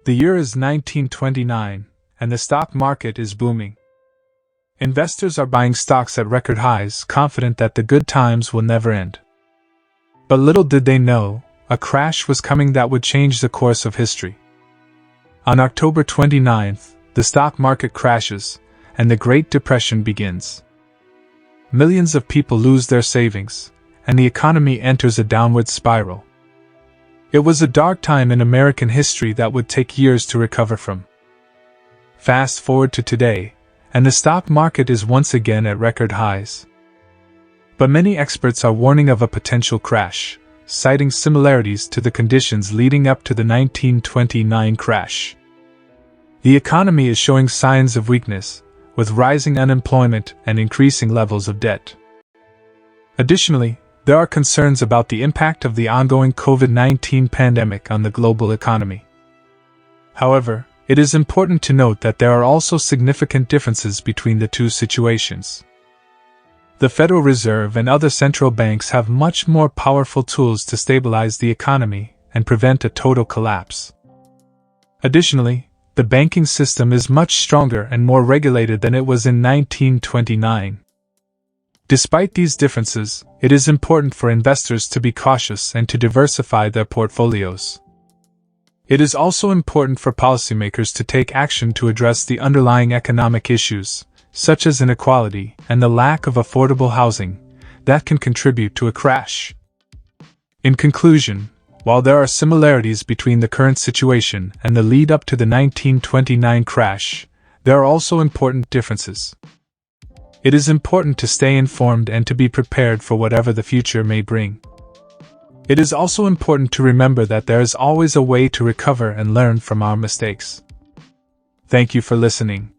The year is 1929, and the stock market is booming. Investors are buying stocks at record highs, confident that the good times will never end. But little did they know, a crash was coming that would change the course of history. On October 29th, the stock market crashes, and the Great Depression begins. Millions of people lose their savings, and the economy enters a downward spiral. It was a dark time in American history that would take years to recover from. Fast forward to today, and the stock market is once again at record highs. But many experts are warning of a potential crash, citing similarities to the conditions leading up to the 1929 crash. The economy is showing signs of weakness, with rising unemployment and increasing levels of debt. Additionally, there are concerns about the impact of the ongoing COVID-19 pandemic on the global economy. However, it is important to note that there are also significant differences between the two situations. The Federal Reserve and other central banks have much more powerful tools to stabilize the economy and prevent a total collapse. Additionally, the banking system is much stronger and more regulated than it was in 1929. Despite these differences, it is important for investors to be cautious and to diversify their portfolios. It is also important for policymakers to take action to address the underlying economic issues, such as inequality and the lack of affordable housing, that can contribute to a crash. In conclusion, while there are similarities between the current situation and the lead up to the 1929 crash, there are also important differences. It is important to stay informed and to be prepared for whatever the future may bring. It is also important to remember that there is always a way to recover and learn from our mistakes. Thank you for listening.